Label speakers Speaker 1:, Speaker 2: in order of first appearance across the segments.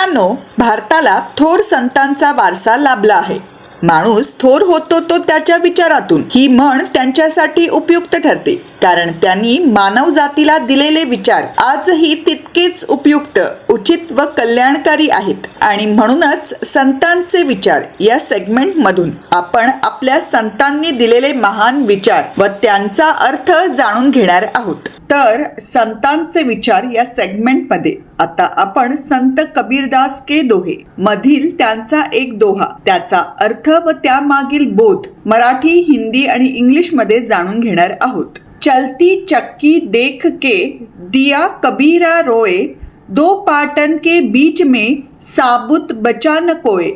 Speaker 1: मित्रांनो, भारताला थोर संतांचा वारसा लाभला आहे. माणूस थोर होतो तो त्याच्या विचारातून, ही म्हण त्यांच्यासाठी उपयुक्त ठरते. कारण त्यांनी मानव जातीला दिलेले विचार आजही तितकेच उपयुक्त, उचित व कल्याणकारी आहेत. आणि म्हणूनच संतांचे विचार या सेगमेंटमधून आपण आपल्या संतांनी दिलेले महान विचार व त्यांचा अर्थ जाणून घेणार आहोत. तर संतांचे विचार या सेगमेंटमध्ये आता आपण संत कबीरदास के दोहे मधील त्यांचा एक दोहा, त्याचा अर्थ व त्यामागील बोध मराठी, हिंदी आणि इंग्लिश मध्ये जाणून घेणार आहोत. चलती चक्की देख के दिया कबीरा रोए, दो पाटन के बीच में साबुत बचा न कोय.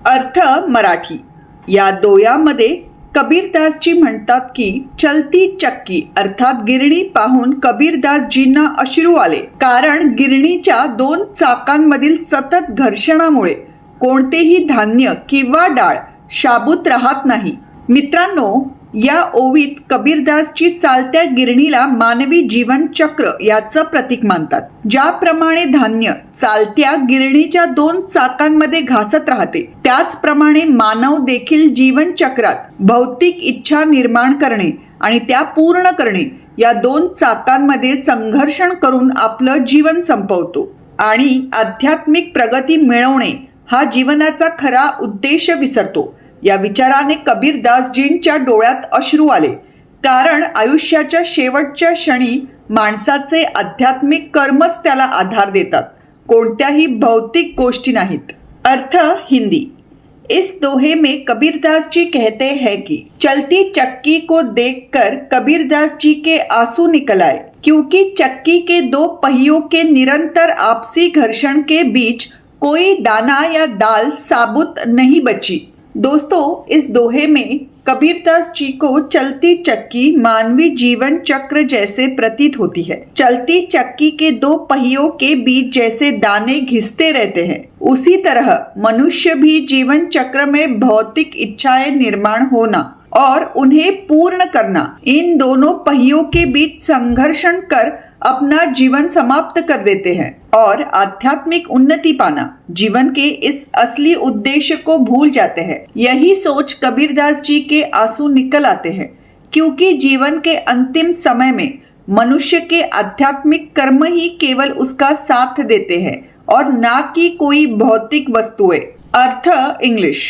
Speaker 1: अर्थ मराठी. या दोह्यामध्ये कबीरदासजी म्हणतात की चलती चक्की अर्थात गिरणी पाहून कबीरदासजींना अश्रू आले. कारण गिरणीच्या दोन चाकांमधील सतत घर्षणामुळे कोणतेही धान्य किंवा डाळ शाबूत राहत नाही. मित्रांनो, या ओवीत कबीरदासजी चालत्या गिरणीला मानवी जीवन चक्र याचं प्रतीक मानतात. ज्याप्रमाणे धान्य चालत्या गिरणीच्या दोन चाकांमध्ये घासत राहते, त्याचप्रमाणे मानव देखील जीवन चक्रात भौतिक इच्छा निर्माण करणे आणि त्या पूर्ण करणे या दोन चाकांमध्ये संघर्षण करून आपलं जीवन संपवतो आणि आध्यात्मिक प्रगती मिळवणे हा जीवनाचा खरा उद्देश विसरतो. या विचाराने कबीरदासजींच्या डोळ्यात अश्रू आले. कारण आयुष्याच्या शेवटच्या क्षणी माणसाचे आध्यात्मिक कर्मच त्याला आधार देतात, कोणत्याही भौतिक गोष्टी नाहीत. अर्थ हिंदी. इस दोहे में कबीरदास जी कहते हैं कि चलती चक्की को देखकर कबीरदास जी के आंसू निकल आए, क्योंकि चक्की के दो पहियों के निरंतर आपसी घर्षण के बीच कोई दाना या दाल साबुत नहीं बची. दोस्तों, इस दोहे में कबीरदास जी को चलती चक्की मानवी जीवन चक्र जैसे प्रतीत होती है. चलती चक्की के दो पहियों के बीच जैसे दाने घिसते रहते हैं, उसी तरह मनुष्य भी जीवन चक्र में भौतिक इच्छाएं निर्माण होना और उन्हें पूर्ण करना, इन दोनों पहियों के बीच संघर्षण कर अपना जीवन समाप्त कर देते हैं और आध्यात्मिक उन्नति पाना, जीवन के इस असली उद्देश्य को भूल जाते हैं. यही सोच कबीरदास जी के आंसू निकल आते हैं, क्योंकि जीवन के अंतिम समय में मनुष्य के आध्यात्मिक कर्म ही केवल उसका साथ देते हैं और ना कि कोई भौतिक वस्तुएं. अर्थ English.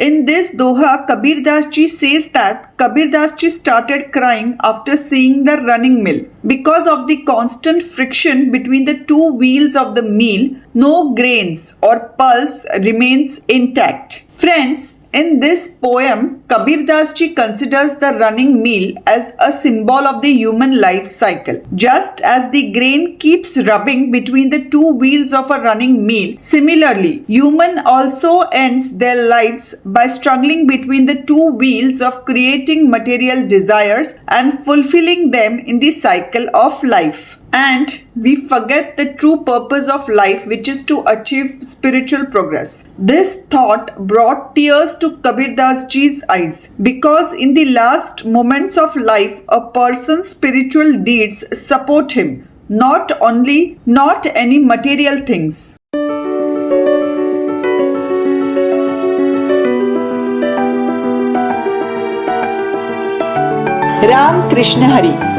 Speaker 1: In this doha, Kabirdas ji says that Kabirdas ji started crying after seeing the running mill. Because of the constant friction between the two wheels of the mill, no grains or pulse remains intact. Friends, in this poem, Kabirdas ji considers the running mill as a symbol of the human life cycle. Just as the grain keeps rubbing between the two wheels of a running mill, similarly, human also ends their lives by struggling between the two wheels of creating material desires and fulfilling them in the cycle of life. And we forget the true purpose of life, which is to achieve spiritual progress. This thought brought tears to Kabirdas ji's eyes, because in the last moments of life, a person's spiritual deeds support him, not any material things. Ram Krishna Hari.